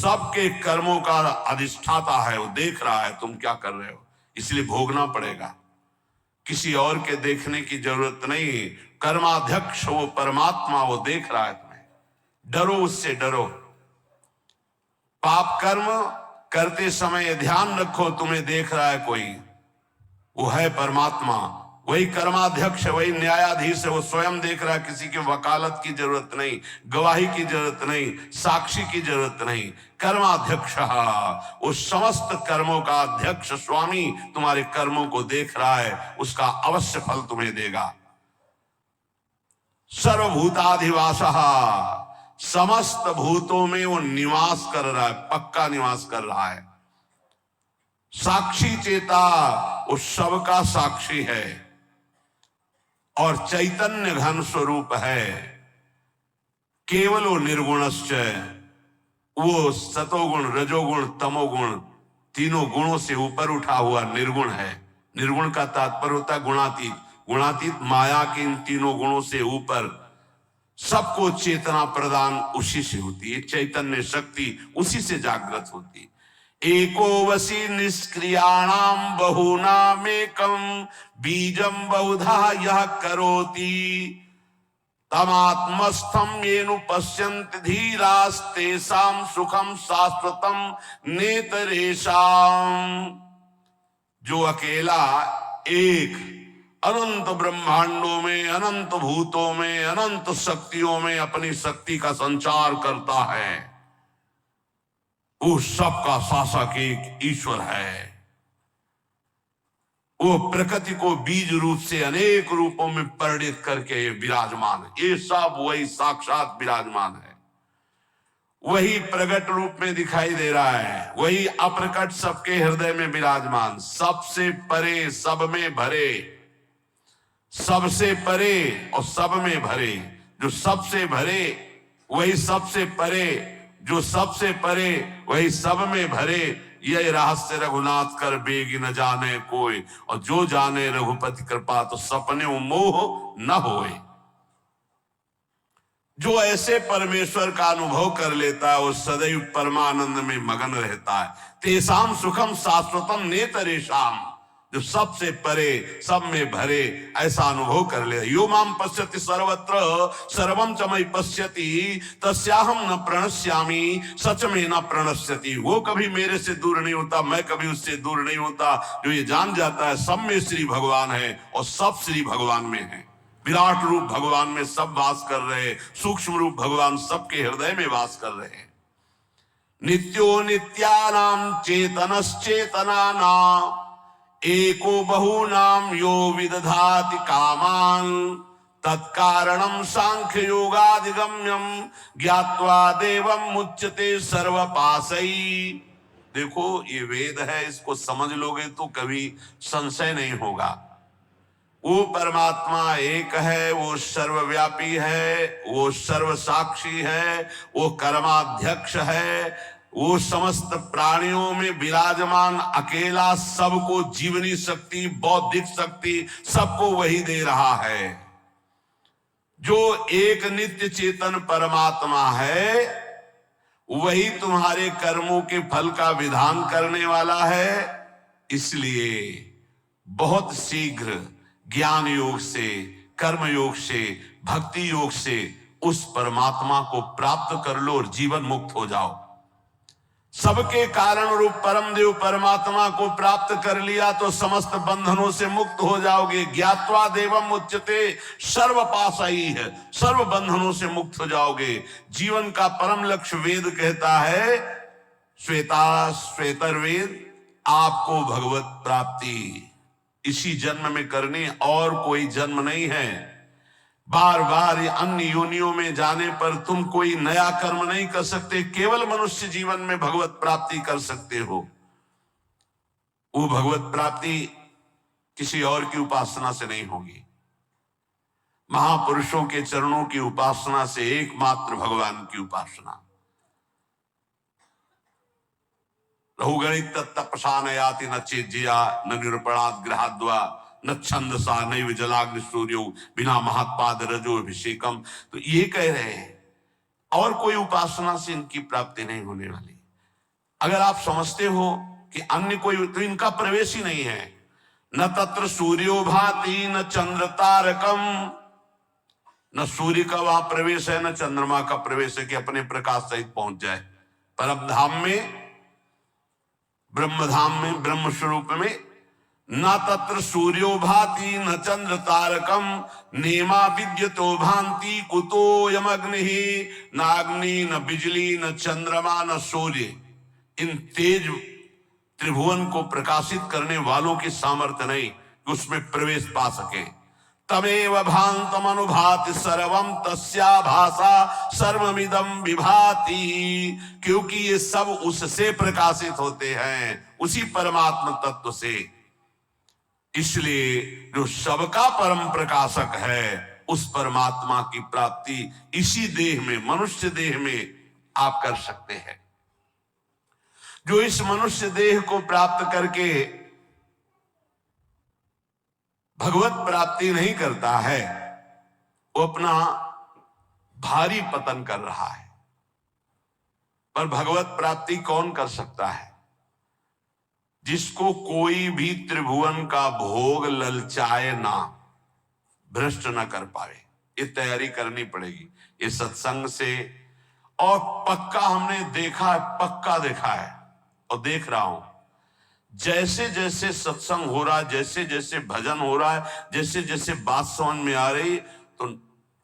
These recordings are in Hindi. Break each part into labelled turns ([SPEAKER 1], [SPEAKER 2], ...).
[SPEAKER 1] सबके कर्मों का अधिष्ठाता है, वो देख रहा है तुम क्या कर रहे हो, इसलिए भोगना पड़ेगा। किसी और के देखने की जरूरत नहीं, कर्माध्यक्ष वो परमात्मा, वो देख रहा है तुम्हें। डरो, उससे डरो। पाप कर्म करते समय ध्यान रखो, तुम्हें देख रहा है कोई, वो है परमात्मा, वही कर्माध्यक्ष है, वही न्यायाधीश है, वो स्वयं देख रहा है। किसी की वकालत की जरूरत नहीं, गवाही की जरूरत नहीं, साक्षी की जरूरत नहीं। कर्माध्यक्ष वो समस्त कर्मों का अध्यक्ष स्वामी तुम्हारे कर्मों को देख रहा है, उसका अवश्य फल तुम्हें देगा। सर्वभूताधिवासः, समस्त भूतों में वो निवास कर रहा है, पक्का निवास कर रहा है। साक्षी चेता, उस सबका साक्षी है और चैतन्य घन स्वरूप है। केवल वो निर्गुणश्च, वो सतोगुण रजोगुण तमोगुण तीनों गुणों से ऊपर उठा हुआ निर्गुण है। निर्गुण का तात्पर्य होता है गुणातीत, गुणातीत माया के इन तीनों गुणों से ऊपर। सबको चेतना प्रदान उसी से होती है, चैतन्य शक्ति उसी से जागृत होती है। एको वसी निष्क्रियाणाम बहुनामेकम बीजम बहुधा यह करोति तमात्मस्थम येनु पश्यन्ति धीरास्तेषां सुखम शाश्वतम नेतरेषाम। जो अकेला एक अनंत ब्रह्मांडों में, अनंत भूतों में, अनंत शक्तियों में अपनी शक्ति का संचार करता है, उस सबका शासक एक ईश्वर है। वो प्रकृति को बीज रूप से अनेक रूपों में परिणित करके विराजमान है। ये सब वही साक्षात विराजमान है, वही प्रकट रूप में दिखाई दे रहा है, वही अप्रकट सबके हृदय में विराजमान, सबसे परे सब में भरे, सबसे परे और सब में भरे। जो सबसे भरे वही सबसे परे, जो सबसे परे वही सब में भरे। यह रहस्य रघुनाथ कर बेगी न जाने कोई, और जो जाने रघुपति कृपा तो सपने मोह न होए। जो ऐसे परमेश्वर का अनुभव कर लेता है वो सदैव परमानंद में मगन रहता है। तेसाम सुखम शाश्वतम नेतरेषाम, जो सबसे परे सब में भरे ऐसा अनुभव कर ले। यो माम पश्यति सर्वत्र सर्वम च मयि पश्यति तस्याहम न प्रणश्यामि सच में न प्रणश्यति। वो कभी मेरे से दूर नहीं होता, मैं कभी उससे दूर नहीं होता। जो ये जान जाता है सब में श्री भगवान है और सब श्री भगवान में है। विराट रूप भगवान में सब वास कर रहे, सूक्ष्म रूप भगवान सबके हृदय में वास कर रहे हैं। नित्यो नित्यानाम चेतनश्चेतनानाम एको बहुनाम यो विदधाति कामान तत्कारणम सांख्य योगाधिगम्यम ज्ञात्वा देवम मुच्यते सर्वपासई। देखो ये वेद है, इसको समझ लोगे तो कभी संशय नहीं होगा। वो परमात्मा एक है, वो सर्वव्यापी है, वो सर्व साक्षी है, वो कर्माध्यक्ष है, वो समस्त प्राणियों में विराजमान अकेला, सबको जीवनी शक्ति, बौद्धिक शक्ति सबको वही दे रहा है। जो एक नित्य चेतन परमात्मा है वही तुम्हारे कर्मों के फल का विधान करने वाला है। इसलिए बहुत शीघ्र ज्ञान योग से, कर्म योग से, भक्ति योग से उस परमात्मा को प्राप्त कर लो और जीवन मुक्त हो जाओ। सबके कारण रूप परम देव परमात्मा को प्राप्त कर लिया तो समस्त बंधनों से मुक्त हो जाओगे। ज्ञात्वा देवम उच्यते सर्व पासई है, सर्व बंधनों से मुक्त हो जाओगे। जीवन का परम लक्ष्य वेद कहता है, श्वेता श्वेतर्वेद, आपको भगवत प्राप्ति इसी जन्म में करनी, और कोई जन्म नहीं है। बार बार अन्य योनियों में जाने पर तुम कोई नया कर्म नहीं कर सकते, केवल मनुष्य जीवन में भगवत प्राप्ति कर सकते हो। वो भगवत प्राप्ति किसी और की उपासना से नहीं होगी, महापुरुषों के चरणों की उपासना से, एकमात्र भगवान की उपासना। रहुगणित तपसा न याति न चेज्या न निरूपणात् गृहाद्वा न छंदसा नैव जलाग्नि सूर्यो बिना महत्पाद रजो अभिषेकम। तो ये कह रहे हैं और कोई उपासना से इनकी प्राप्ति नहीं होने वाली। अगर आप समझते हो कि अन्य कोई, तो इनका प्रवेश ही नहीं है। न तत्र सूर्यो भाति न चंद्र तारकम, न सूर्य का वहां प्रवेश है न चंद्रमा का प्रवेश है कि अपने प्रकाश सहित पहुंच जाए परम धाम में, ब्रह्म धाम में, ब्रह्म स्वरूप में। न तत्र सूर्यो भाति न चंद्र तारकम, नेमा विद्युतो भांति कुतो यमग्नि, न अग्नि न बिजली न चंद्रमा न सूर्य। इन तेज त्रिभुवन को प्रकाशित करने वालों की सामर्थ्य नहीं कि उसमें प्रवेश पा सके। तमेव भांतम अनुभाति सर्वम तस्या भाषा सर्वमिदम विभाति, क्योंकि ये सब उससे प्रकाशित होते हैं, उसी परमात्मा तत्व से। इसलिए जो सबका परम प्रकाशक है उस परमात्मा की प्राप्ति इसी देह में, मनुष्य देह में आप कर सकते हैं। जो इस मनुष्य देह को प्राप्त करके भगवत प्राप्ति नहीं करता है वो अपना भारी पतन कर रहा है। पर भगवत प्राप्ति कौन कर सकता है? जिसको कोई भी त्रिभुवन का भोग ललचाए ना, भ्रष्ट ना कर पाए। ये तैयारी करनी पड़ेगी ये सत्संग से। और पक्का हमने देखा है, पक्का देखा है और देख रहा हूं, जैसे जैसे सत्संग हो रहा है, जैसे जैसे भजन हो रहा है, जैसे जैसे बात समझ में आ रही, तो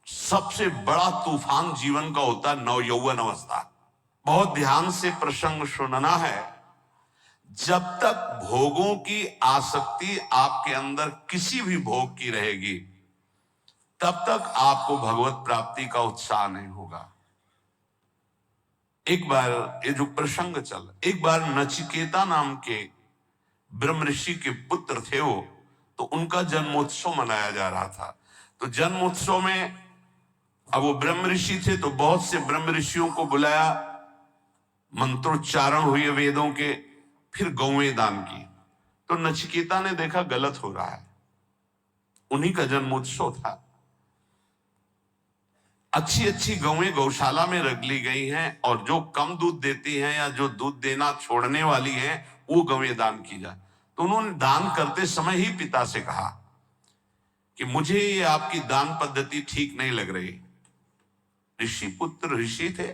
[SPEAKER 1] सबसे बड़ा तूफान जीवन का होता है नव यौवन अवस्था। बहुत ध्यान से प्रसंग सुनना है। जब तक भोगों की आसक्ति आपके अंदर किसी भी भोग की रहेगी तब तक आपको भगवत प्राप्ति का उत्साह नहीं होगा। एक बार ये जो प्रसंग चल, एक बार नचिकेता नाम के ब्रह्म ऋषि के पुत्र थे वो, तो उनका जन्मोत्सव मनाया जा रहा था। तो जन्मोत्सव में अब वो ब्रह्म ऋषि थे तो बहुत से ब्रह्म ऋषियों को बुलाया, मंत्रोच्चारण हुए वेदों के, फिर गौएं दान की। तो नचिकेता ने देखा गलत हो रहा है, उन्हीं का जन्मोत्सव था। अच्छी अच्छी गौएं गौशाला में रख ली गई हैं और जो कम दूध देती हैं या जो दूध देना छोड़ने वाली हैं वो गौएं दान की जाए। तो उन्होंने दान करते समय ही पिता से कहा कि मुझे ये आपकी दान पद्धति ठीक नहीं लग रही। ऋषि पुत्र ऋषि थे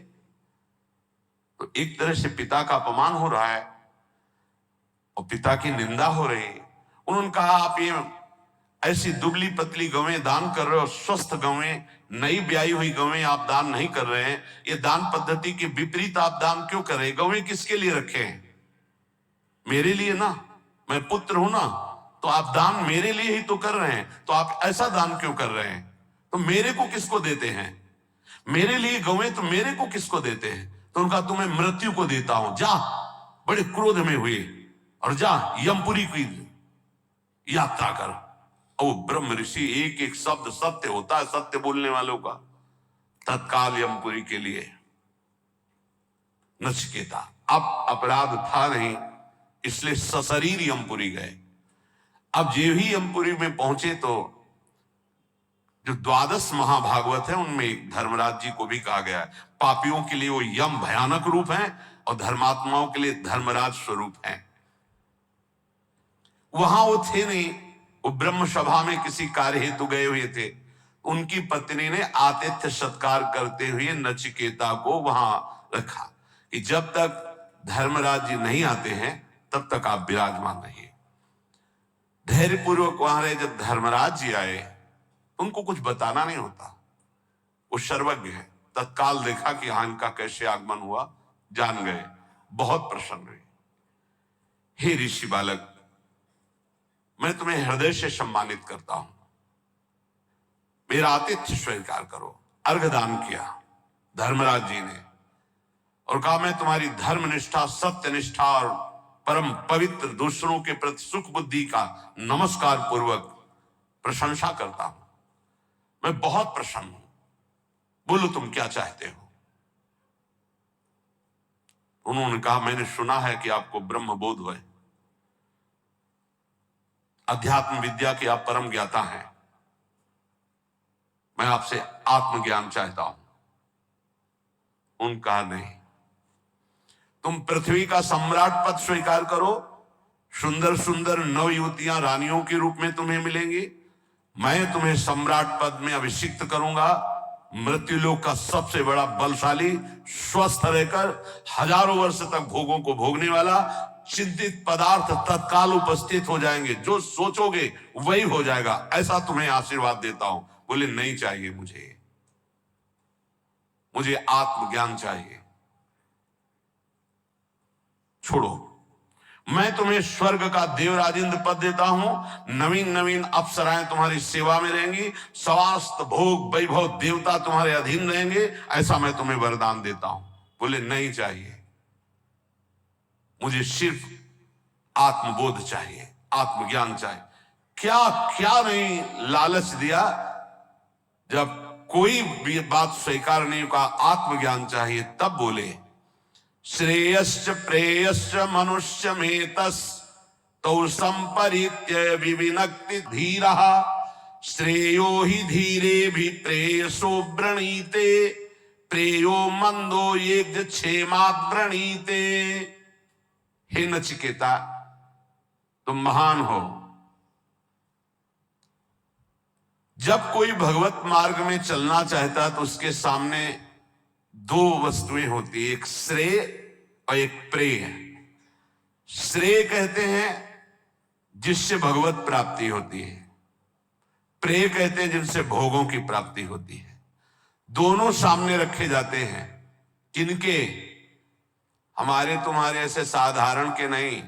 [SPEAKER 1] तो एक तरह से पिता का अपमान हो रहा है और पिता की निंदा हो रही। उन्होंने कहा आप ये ऐसी दुबली पतली गौएं दान कर रहे हो, स्वस्थ गौएं, नई ब्याई हुई गौएं आप दान नहीं कर रहे हैं। ये दान पद्धति के विपरीत आप दान क्यों कर रहे हैं? गौएं किसके लिए रखे हैं? मेरे लिए ना, मैं पुत्र हूं ना, तो आप दान मेरे लिए ही तो कर रहे हैं, तो आप ऐसा दान क्यों कर रहे हैं? तो मेरे को किसको देते हैं? मेरे लिए गौएं तो मेरे को किसको देते हैं? तो उनका तुम्हें मृत्यु को देता हूं, जा। बड़े क्रोध में हुए और जा यमपुरी की यात्रा कर। और ब्रह्म ऋषि, एक एक शब्द सत्य होता है सत्य बोलने वालों का। तत्काल यमपुरी के लिए नचिकेता, अब अपराध था नहीं इसलिए सशरीर यमपुरी गए। अब जे ही यमपुरी में पहुंचे तो जो 12 महाभागवत है उनमें एक धर्मराज जी को भी कहा गया है। पापियों के लिए वो यम भयानक रूप है और धर्मात्माओं के लिए धर्मराज स्वरूप है। वहां वो थे नहीं, वो ब्रह्म सभा में किसी कार्य हेतु गए हुए थे। उनकी पत्नी ने आतिथ्य सत्कार करते हुए नचिकेता को वहां रखा कि जब तक धर्मराज जी नहीं आते हैं तब तक आप विराजमान रहिए। धैर्यपूर्वक वहां रहे। जब धर्मराज जी आए उनको कुछ बताना नहीं होता, वो सर्वज्ञ है। तत्काल देखा कि हाँ इनका कैसे आगमन हुआ, जान गए, बहुत प्रसन्न हुए। हे ऋषि बालक, मैं तुम्हें हृदय से सम्मानित करता हूं, मेरा आतिथ्य स्वीकार करो। अर्घदान किया धर्मराज जी ने और कहा मैं तुम्हारी धर्मनिष्ठा, सत्यनिष्ठा और परम पवित्र दूसरों के प्रति सुख बुद्धि का नमस्कार पूर्वक प्रशंसा करता हूं। मैं बहुत प्रसन्न हूं, बोलो तुम क्या चाहते हो? उन्होंने कहा मैंने सुना है कि आपको ब्रह्म बोध हुए, अध्यात्म विद्या के आप परम ज्ञाता हैं। मैं आपसे आत्मज्ञान चाहता हूं। उनका नहीं, तुम पृथ्वी का सम्राट पद स्वीकार करो, सुंदर सुंदर नव युवतियां रानियों के रूप में तुम्हें मिलेंगी, मैं तुम्हें सम्राट पद में अभिषिक्त करूंगा। मृत्युलोक का सबसे बड़ा बलशाली, स्वस्थ रहकर हजारों वर्ष तक भोगों को भोगने वाला, चिंतित पदार्थ तत्काल उपस्थित हो जाएंगे, जो सोचोगे वही हो जाएगा, ऐसा तुम्हें आशीर्वाद देता हूं। बोले नहीं चाहिए, मुझे आत्मज्ञान चाहिए, छोड़ो। मैं तुम्हें स्वर्ग का देवराजेंद्र पद देता हूं, नवीन नवीन अप्सराएं तुम्हारी सेवा में रहेंगी, स्वास्थ्य भोग वैभव देवता तुम्हारे अधीन रहेंगे, ऐसा मैं तुम्हें वरदान देता हूं। बोले नहीं चाहिए, मुझे सिर्फ आत्मबोध चाहिए, आत्मज्ञान चाहिए। क्या क्या नहीं लालच दिया, जब कोई भी बात स्वीकार नहीं का, आत्मज्ञान चाहिए, तब बोले श्रेयश्च प्रेयश्च मनुष्य मेतस तो संपरित्य विविनक्ति धीरः श्रेयो ही धीरे भी प्रेयसो व्रणीते प्रेयो मंदो ये क्षेमात् व्रणीते। हे नचिकेता, तुम महान हो। जब कोई भगवत मार्ग में चलना चाहता तो उसके सामने दो वस्तुएं होती है, एक श्रेय और एक प्रेय। श्रेय कहते हैं जिससे भगवत प्राप्ति होती है, प्रेय कहते हैं जिनसे भोगों की प्राप्ति होती है। दोनों सामने रखे जाते हैं, किनके? हमारे तुम्हारे ऐसे साधारण के नहीं,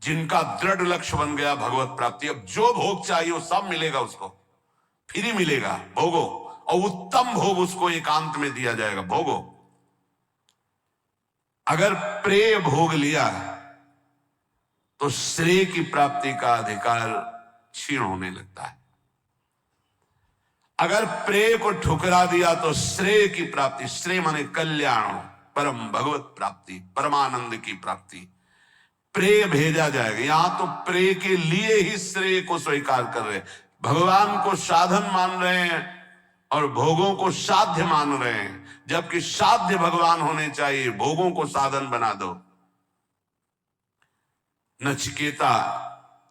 [SPEAKER 1] जिनका दृढ़ लक्ष्य बन गया भगवत प्राप्ति। अब जो भोग चाहिए वो सब मिलेगा, उसको फ्री मिलेगा, भोगो, और उत्तम भोग उसको एकांत में दिया जाएगा, भोगो। अगर प्रेय भोग लिया तो श्रेय की प्राप्ति का अधिकार क्षीण होने लगता है। अगर प्रेय को ठुकरा दिया तो श्रेय की प्राप्ति, श्रेय माने कल्याण, परम भगवत प्राप्ति, परमानंद की प्राप्ति, प्रेय भेजा जाएगा। यहां तो प्रेय के लिए ही श्रेय को स्वीकार कर रहे, भगवान को साधन मान रहे हैं और भोगों को साध्य मान रहे हैं, जबकि साध्य भगवान होने चाहिए, भोगों को साधन बना दो। नचिकेता,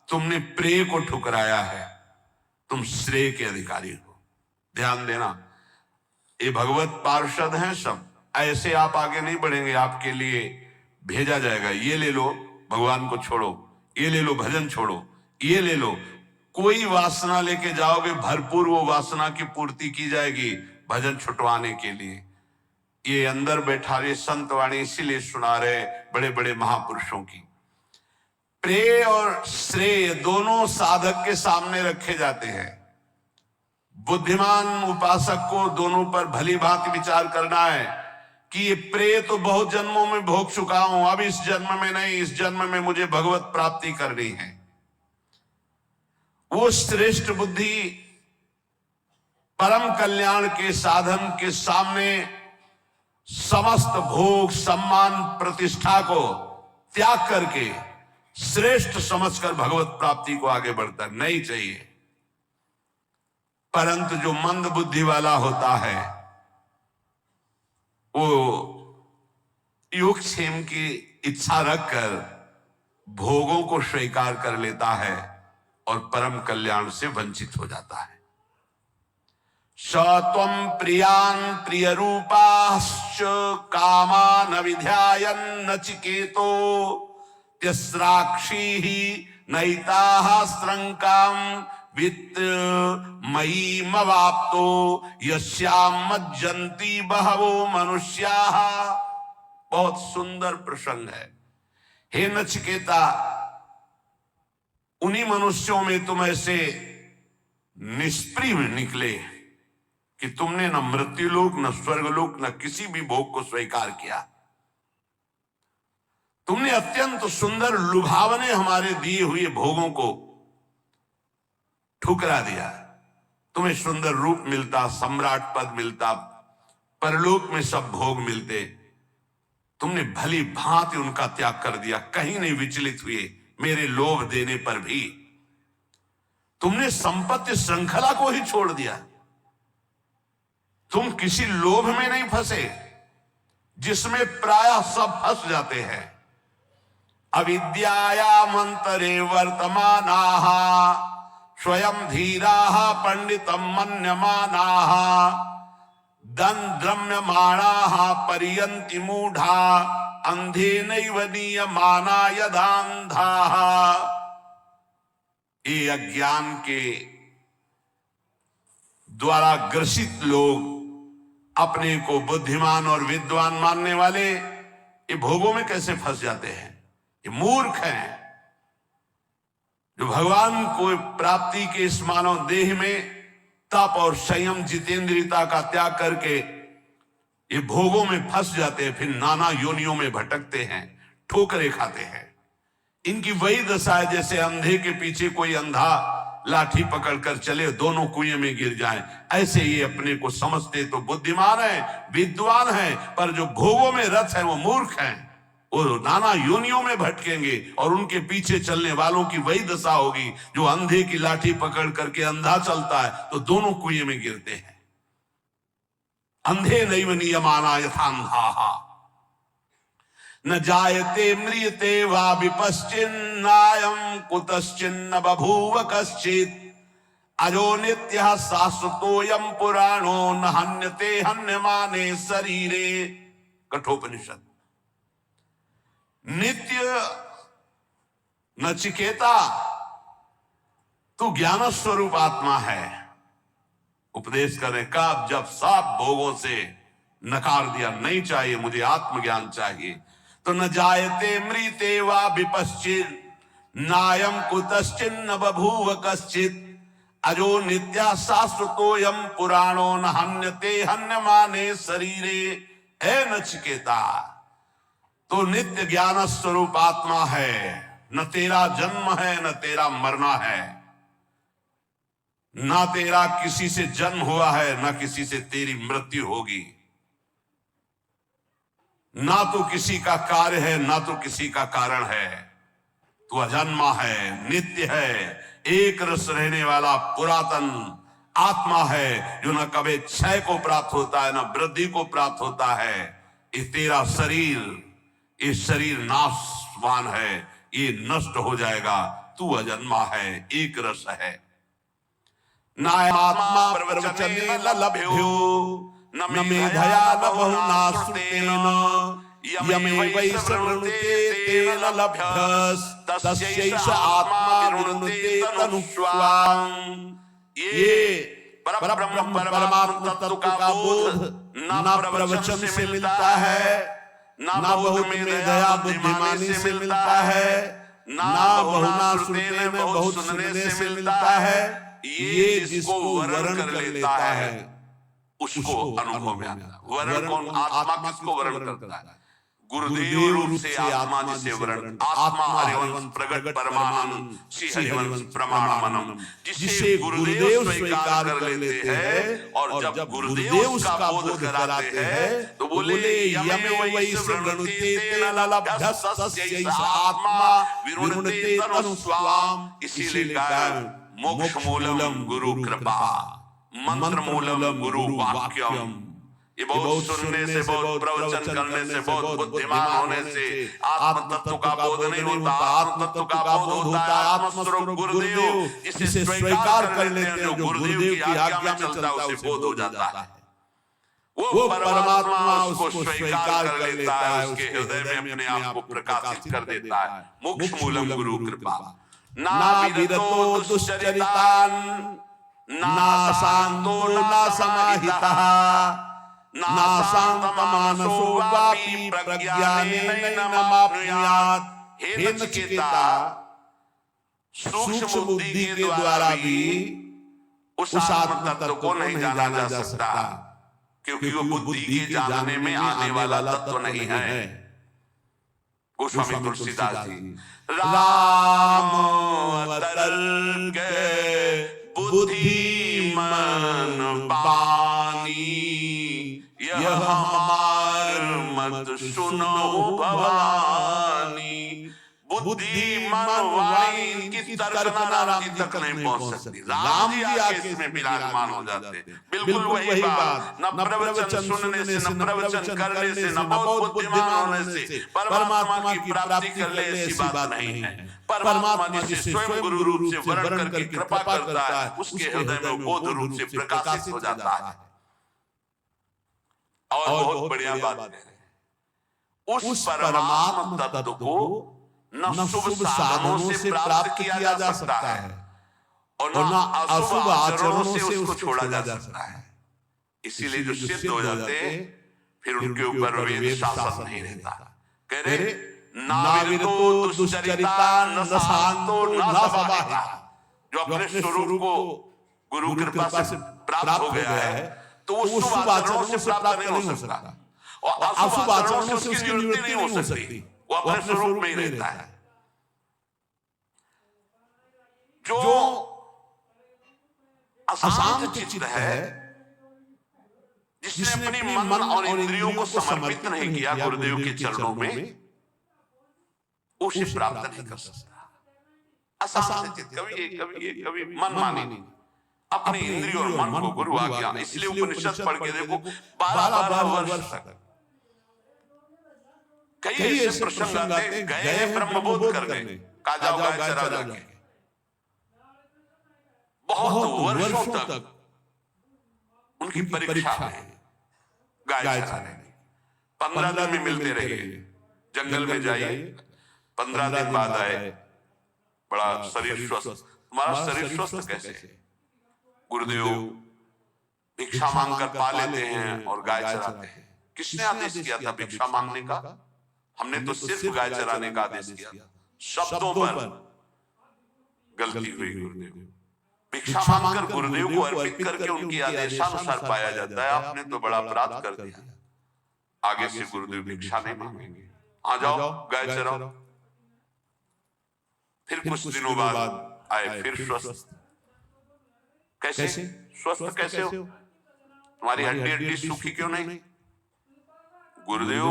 [SPEAKER 1] तुमने प्रेय को ठुकराया है, तुम श्रेय के अधिकारी हो। ध्यान देना, ये भगवत पार्षद हैं सब, ऐसे आप आगे नहीं बढ़ेंगे, आपके लिए भेजा जाएगा, ये ले लो भगवान को छोड़ो, ये ले लो भजन छोड़ो, ये ले लो। कोई वासना लेके जाओगे, भरपूर वो वासना की पूर्ति की जाएगी भजन छुटवाने के लिए। ये अंदर बैठा रहे संत वाणी इसीलिए सुना रहे बड़े बड़े महापुरुषों की। प्रेय और श्रेय दोनों साधक के सामने रखे जाते हैं। बुद्धिमान उपासक को दोनों पर भली भांति विचार करना है कि ये प्रेय तो बहुत जन्मों में भोग चुका हूं, अब इस जन्म में नहीं, इस जन्म में मुझे भगवत प्राप्ति करनी है। वो श्रेष्ठ बुद्धि परम कल्याण के साधन के सामने समस्त भोग सम्मान प्रतिष्ठा को त्याग करके श्रेष्ठ समझकर भगवत प्राप्ति को आगे बढ़ता नहीं चाहिए। परंतु जो मंद बुद्धि वाला होता है वो योगक्षेम की इच्छा रखकर भोगों को स्वीकार कर लेता है और परम कल्याण से वंचित हो जाता है। सत्वं प्रियान् प्रिय रूपाश्च कामान विध्यायन् नचिकेतो त्यस्राक्षी नैताः स्त्रंकां वित्त मयीमवाप्तो यस्यां मज्जन्ति बहवो मनुष्याः। बहुत सुंदर प्रसंग है। हे नचिकेता, उन्हीं मनुष्यों में तुम ऐसे निष्प्रिय निकले कि तुमने न मृत्युलोक न स्वर्गलोक न किसी भी भोग को स्वीकार किया। तुमने अत्यंत सुंदर लुभावने हमारे दिए हुए भोगों को ठुकरा दिया। तुम्हें सुंदर रूप मिलता, सम्राट पद मिलता, परलोक में सब भोग मिलते, तुमने भली भांति उनका त्याग कर दिया, कहीं नहीं विचलित हुए। मेरे लोभ देने पर भी तुमने संपत्ति श्रृंखला को ही छोड़ दिया। तुम किसी लोभ में नहीं फंसे। जिसमें प्रायः सब फंस जाते हैं। अविद्याया मंतरे वर्तमानाः स्वयं धीराः पंडितम मन्यमानाः द्रम्यमाणाः पर्यन्ति मूढ़ा अंधेनैव नीयमाना यदान्धाः। ये अज्ञान के द्वारा ग्रसित लोग, अपने को बुद्धिमान और विद्वान मानने वाले, ये भोगों में कैसे फंस जाते हैं। ये मूर्ख हैं जो भगवान को प्राप्ति के इस मानव देह में तप और संयम जितेंद्रियता का त्याग करके ये भोगों में फंस जाते हैं, फिर नाना योनियों में भटकते हैं, ठोकरें खाते हैं। इनकी वही दशा है जैसे अंधे के पीछे कोई अंधा लाठी पकड़कर चले, दोनों कुएं में गिर जाएं। ऐसे ये अपने को समझते तो बुद्धिमान है, विद्वान है, पर जो भोगों में रत है वो मूर्ख हैं। वो नाना योनियों में भटकेंगे और उनके पीछे चलने वालों की वही दशा होगी जो अंधे की लाठी पकड़ करके अंधा चलता है तो दोनों कुएं में गिरते हैं। अंधे नैव नियमाना यथान्धाः न जायते म्रियते वा विपश्चिन्नायं कुतश्चिन्न बभूव कश्चित् अजो नित्यः शाश्वतोऽयं पुराणो न हन्यते हन्यमाने शरीरे। कठोपनिषद। नित्य नचिकेता, तू ज्ञान स्वरूप आत्मा है। उपदेश करने का जब सब भोगों से नकार दिया, नहीं चाहिए मुझे आत्मज्ञान चाहिए, तो न जायते मृते वा विपश्चित् नायं कुतश्चिन्न बभूव कश्चित् अजो नित्या शाश्वतोऽयं पुराणो न हन्यते हन्यमाने शरीरे। हे नचिकेता, तो नित्य ज्ञान स्वरूप आत्मा है, न तेरा जन्म है न तेरा मरना है, ना तेरा किसी से जन्म हुआ है न किसी से तेरी मृत्यु होगी, ना तो किसी का कार्य है ना तो किसी का कारण है। तू अजन्मा है, नित्य है, एक रस रहने वाला पुरातन आत्मा है जो न कभी क्षय को प्राप्त होता है न वृद्धि को प्राप्त होता है। ये तेरा शरीर, ये शरीर नाशवान है, ये नष्ट हो जाएगा। तू अजन्मा है, एक रस है। नायमात्मा प्रवचनेन लभ्यो न मेधया न बहुना श्रुतेन यमेवै शृणुते तेन लभ्यस्तस्यैष आत्मा विरुणुते तनुष्वाम्। ये परब्रह्म परमात्मा तत्व का बोध न प्रवचन से मिलता है, ना बहुत में दया बुद्धिमानी से मिलता है, ना बहुना सुनने में बहुत सुनने से मिलता है। ये जिसको वर्ण कर लेता है उसको अनुभव में आता है। वर्ण कौन? आत्मा किसको वर्ण करता है? गुरुदेव रूप से आत्मा जिसे वर्ण, आत्मा हरिवंश प्रगट परमानंद श्री हरिवंश प्रमाणमनम, जिसे गुरुदेव स्वीकार कर लेते हैं और जब गुरुदेव उसका बोध कराते हैं तो बोले यमेवै शृणुते तेन लभ्यस्तस्यैष आत्मा विरुणुते तनुस्वाम्। इसीलिए कहा मोक्ष मूलम गुरु कृपा, मंत्र मूलम गुरु वाक्यम। ये बहुत सुनने से, बहुत प्रवचन करने से, बहुत बुद्धिमान होने से आत्म तत्व का बोध नहीं होता। आत्म तत्व का बोध होता है आत्मस्वरूप गुरुदेव, इसे स्वीकार कर लेते हैं। जो गुरुदेव की आज्ञा में चलता है उसे बोध हो जाता है। वो परमात्मा उसको स्वीकार कर लेता है, उसके हृदय में अपने आप को प्रकाशित कर देता है। मोक्ष मूलम गुरु कृपा। ना विरतो दुश्चरितान ना शांतो ना समाहितः ना शांतमानसो वापि प्रज्ञानेनैनमाप्नुयात्। हे नचिकेता, सूक्ष्म बुद्धि के द्वारा भी उस आत्म तत्व को नहीं जाना जा सकता, क्योंकि वो बुद्धि के जानने में आने वाला तत्व नहीं है। गोस्वामी तुलसीदास जी, राम तर्क बुद्धि मन बानी यह हमार मत सुनो भवानी। बुद्धि मन वाणी इनकी तर्कना राम जी तक नहीं पहुंच सकती। राम जी आके इसमें विराजमान हो जाते हैं। बिल्कुल वही बात, न प्रवचन सुनने से, न प्रवचन करने से, न बहुत बुद्धिमान होने से परमात्मा की प्राप्ति कर ले, ऐसी बात नहीं है। परमात्मा जिसे स्वयं गुरु रूप से वर्ण करके कृपा करता है, उसके हृदय में बोध रूप से प्रकाशित हो जाता है। और बहुत बढ़िया बात है, उस परमात्मा तत्व को न शुभ साधनों से प्राप्त किया जा सकता है और न अशुभ आचरणों से उसको छोड़ा जा सकता है। इसीलिए जो सिद्ध हो जाते फिर उनके ऊपर वेद शासन नहीं रहता। कह रहे नाविरतो दुश्चरिता न शांतो न सबाहिता, जो अपने स्वरूप को गुरु कृपा से प्राप्त हो गया है तो वो शुभ आचरणों से प्राप्त नहीं हो सकता और अशुभ आचरणों से उसकी निवृत्ति नहीं हो सकती। वो अपने स्वरूप में ही रहता है। जो अशांत चित्त है, जिसने अपनी मन और इंद्रियों को समर्पित नहीं किया गुरुदेव के चरणों में, उसे प्राप्त नहीं कर सकता। अशांत चित्त कभी मन माने नहीं, अपनी इंद्रियों और मन को गुरु आज्ञा। इसलिए उपनिषद पढ़ के देखो 12 वर्ष तक कई ऐसे प्रसंग आते, गए ब्रह्मबोध करने, कहा जाओ गाय चरा जाके। बहुत वर्षों तक उनकी परीक्षा है गाय चराने। 15 दिन में मिलते रहे, जंगल में जाइए, 15 दिन बाद आए, बड़ा शरीर स्वस्थ। हमारा शरीर स्वस्थ कैसे? गुरुदेव भिक्षा मांगकर पा लेते हैं और गाय चराते हैं। किसने आदेश किया था भिक्षा मांगने का? हमने तो सिर्फ गाय चराने का आदेश किया। शब्दों पर गलती हुई। गुरुदेव भिक्षा मांगकर गुरुदेव को अर्पित करके उनकी आदेशानुसार पाया जाता है। आपने तो बड़ा अपराध कर दिया। आगे से गुरुदेव भिक्षा नहीं मांगेंगे, आ जाओ गाय चराओ। फिर कुछ दिनों बाद आए, फिर स्वस्थ। कैसे स्वस्थ कैसे हो? तुम्हारी हड्डी हड्डी सूखी क्यों नहीं? गुरुदेव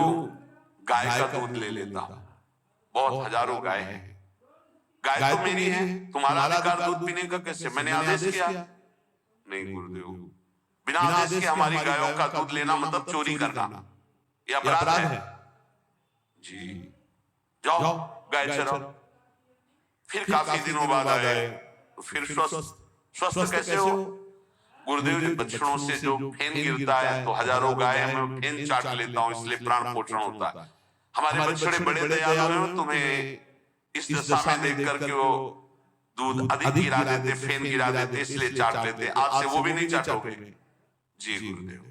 [SPEAKER 1] गाय का दूध ले लेता, बहुत हजारों गाय हैं, गाय तो मेरी है, तुम्हारा अधिकार दूध पीने का कैसे? मैंने आदेश किया नहीं गुरुदेव, बिना आदेश के हमारी गायों का दूध लेना मतलब चोरी करना, ये अपराध है जी। जाओ गाय चराओ। फिर काफी दिनों बाद आए, फिर स्वस्थ कैसे हो? गुरुदेव जी बछड़ों से जो फेन गिरता है तो हजारों गाय में फेन चाट लेता हूँ, इसलिए प्राण पोषण होता है। हमारे बछड़े बड़े दयालु हैं, तुम्हें इस दशा में देख करके वो दूध अधिक गिरा देते, फेन गिरा देते, इसलिए चाट लेते। आज से वो भी नहीं चाटोगे जी गुरुदेव।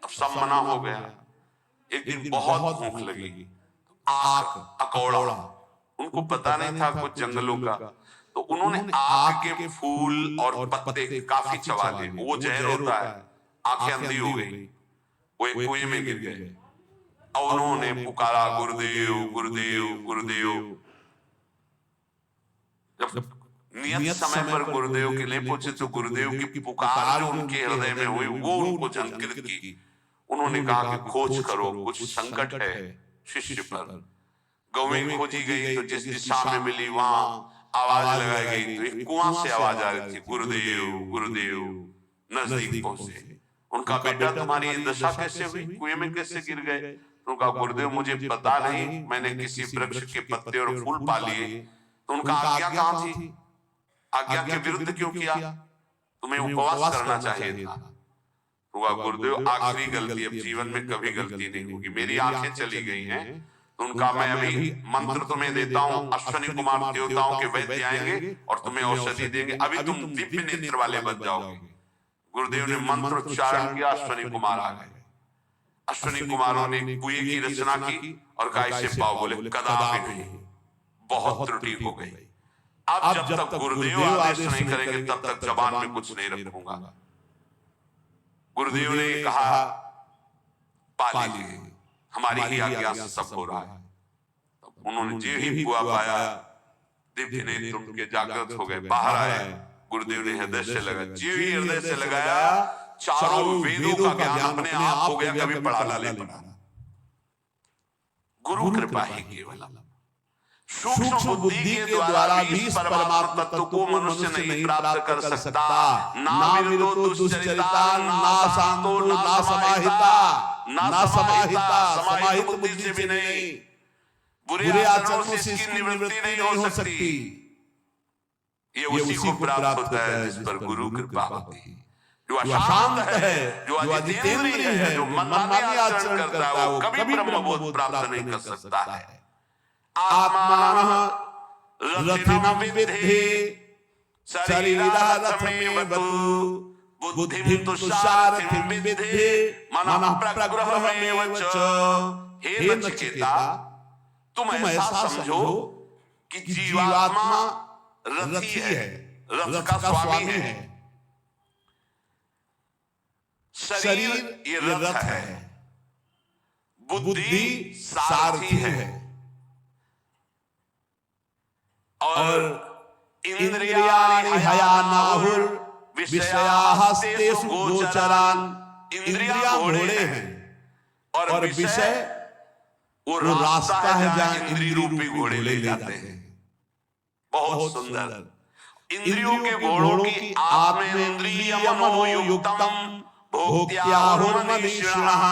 [SPEAKER 1] अब सब मना हो गया। एक दिन बहुत भूख लगी, आक अकौड़ा, उनको पता नहीं था कुछ जंगलों का, तो उन्होंने आक के फूल और पत्ते काफी चबा लिए। वो जहर होता है, आंखें अंधी हो गई, वो एक कुएं में गिर गए और उन्होंने पुकारा गुरुदेव गुरुदेव गुरुदेव। जब नियत समय पर गुरुदेव के लिए पहुंचे तो गुरुदेव की पुकार जो उनके हृदय में हुई वो उनको झंकृत की। उन्होंने कहा कि खोज करो, कुछ संकट है शिष्य पर। गौएं खोजी गई तो जिस दिशा में मिली वहां आवाज लगाई गई, तो एक कुआं से आवाज आ रही थी, गुरुदेव गुरुदेव। नजदीक पहुंचे, उनका बेटा तुम्हारी ये दशा कैसे हुई, कुएं में कैसे गिर गए? उनका गुरुदेव मुझे पता नहीं, मैंने किसी वृक्ष के पत्ते और फूल पा लिए। तो उनका आज्ञा कहाँ थी? आज्ञा के विरुद्ध क्यों किया? तुम्हें उपवास करना चाहिए था। उनका गुरुदेव आखिरी गलती, अब जीवन में कभी गलती नहीं होगी, मेरी आंखें चली गई हैं। उनका मैं अभी मंत्र तुम्हें देता हूँ, अश्वनी कुमार देवताओं के वैद्य आएंगे और तुम्हें औषधि देंगे, अभी तुम दिव्य नेत्र वाले बन जाओगे। गुरुदेव ने मंत्र उच्चारण किया, अश्वनी कुमार आ गए। अश्वनी कुमारों ने कुएं की रचना की और गाय से पाव बोले कदापि नहीं, बहुत त्रुटि हो गई। अब जब तक गुरुदेव आदेश नहीं करेंगे तब तक जबान में कुछ नहीं रखूंगा। गुरुदेव ने कहा पा लीजिए, हमारी ही आज्ञा से सब हो रहा है। उन्होंने जो ही बुआ पाया, दिव्य नेत्र उनके जागृत हो गए, बाहर आए। गुरुदेव ने हृदय से लगाया, जो ही हृदय से लगाया, चारों वेदों का ज्ञान अपने आप हो गया, कभी पढ़ाना नहीं पड़ा। गुरु कृपा ही केवल। सूक्ष्म बुद्धि के द्वारा भी इस परमात्मा तत्व को मनुष्य नहीं प्राप्त कर सकता। ना विदो दुश्चरिता, ना शांतो, ना समाहिता, ना समाहिता, समाहित बुद्धि से भी नहीं, बुरे आचरणों से इसकी निवृत्ति नहीं हो सकती। ये उसी को प्राप्त होता है जिस पर गुरु कृपा होती है। जो अशांत है, जो अजितेंद्रिय है, जो मनमानी आचरण करता है, वो कभी ब्रह्मबोध प्राप्त नहीं कर सकता है। आत्मानः रथिनं विद्धि शरीरार्थमेवतु बुद्धिं तु सारथिं विद्धि मनः प्रग्रहमेव च। हे नचिकेता, तुम ऐसा समझो कि जीवात्मा रथी है, रथ का स्वामी है। शरीर ये रथ है, बुद्धि सारथी है, और इंद्रियाणि हयानाहुर विषयास्तेषु गोचरान। इंद्रियां घोड़े हैं और विषय वो रास्ता है जहां इंद्रिय रूपी घोड़े ले जाते हैं। बहुत सुंदर। इंद्रियों के घोड़ों की आत्मेन्द्रियमनोयुक्तम भोक्त्याहुर्मनीषिणः।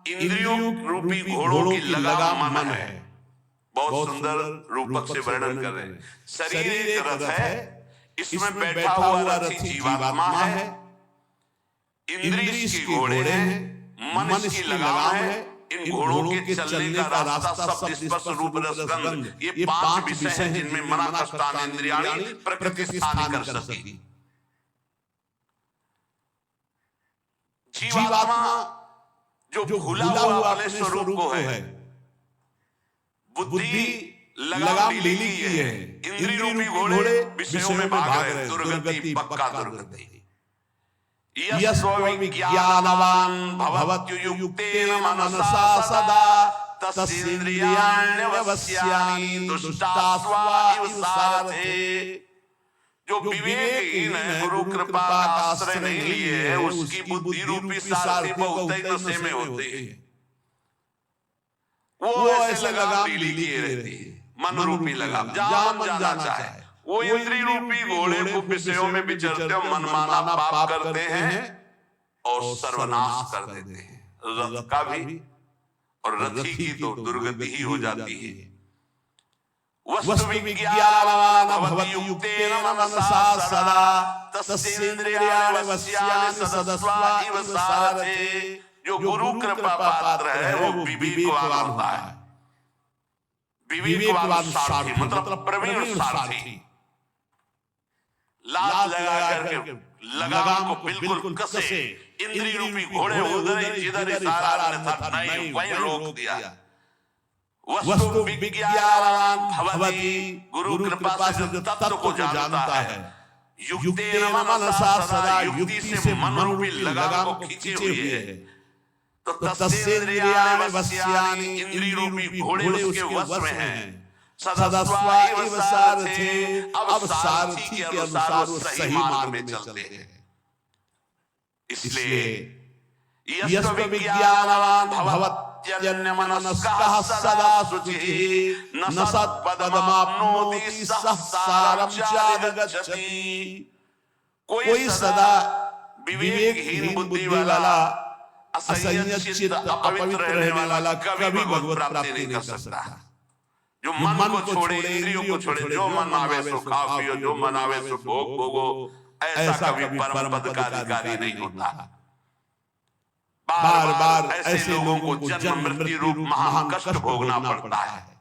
[SPEAKER 1] इंद्रियों रूपी घोड़ों की लगाम मन है। बहुत सुंदर रूपक से वर्णन कर रहे हैं। शरीर एक रथ है, इसमें बैठा हुआ रथी जीवात्मा है, इंद्रिय इसके घोड़े हैं, मन इसकी लगाम है। इन घोड़ों के चलने का रास्ता शब्द, स्पर्श, रूप, रस, गंध, ये 5 विषय हैं जिनमें मना कष्टान इंद्रियाणि प्रकृति स्थान कर सकी। जीवात्मा जो भूला हुआ अपने स्वरूप को है, बुद्धि लगाम लीली की है, इंद्रिय रूपी घोड़े विषयों में भाग रहे, दुर्गति पक्का दुर्गति। यस्त्वविज्ञानवान् भवत्युक्तेन मनसा सदा तस्येन्द्रियाण्यवस्यानि दुष्टास्वा इव सारथे। जो विवेकहीन है, गुरु कृपा का आश्रय नहीं लिए है, उसकी बुद्धि रूपी सारथी बहुत नशे में होते हैं। वो ऐसे लगाम लीली रहती है, मन रूपी लगाम, जहां मन जाना चाहे। वो इंद्रिय रूपी घोड़े को विषयों में विचरते मनमाना पाप करते हैं और सर्वनाश कर देते हैं, रथ का भी और रथी की तो दुर्गति ही हो जाती है। वस्तु विज्ञानवान् भवत्युक्तेन मनसा सदा तस्येन्द्रियाणि वस्यानि सदस्वा इव सारथे। जो गुरु कृपा पात्र है वो विवेकवान होता है। विवेकवान सारथी मतलब प्रवीण सारथी। लात लगा करके लगाम को बिल्कुल कसे, इंद्रिय रूपी घोड़े उधर जिधर इशारा नहीं वहीं रोक दिया। वस्तु विज्ञानवान् भवति, गुरु कृपा से जो तत्व को जानता है, युक्तेन मनसा सदा, युक्ति से मन रूपी लगाम को खींचे हुए है, तो तस्येन्द्रियाणि वस्यानि, इंद्रिय रूपी घोड़े उसके वश में हैं। सदस्वा इव सारथे, अब सारथी के अनुसार वो सही मार्ग में चलते हैं। इसलिए यस्त्वविज्ञानवान् भवत्यन्यमनस्कः सदा शुचिः न सत्पदमाप्नोति सः सारं चाधिगच्छति। कोई सदा विवेकहीन बुद्धि वाला, असंयत अपवित्र रहने वाला कभी भगवत प्राप्ति नहीं कर सकता। जो मन को छोड़े, इंद्रियों को छोड़े, जो मन आवे सो खाओ पियो, जो मन आवे सो भोग भोगो, ऐसा कभी परम पद का अधिकारी नहीं होता। बार बार ऐसे लोगों को जन्म मृत्यु रूप महान कष्ट भोगना पड़ता है।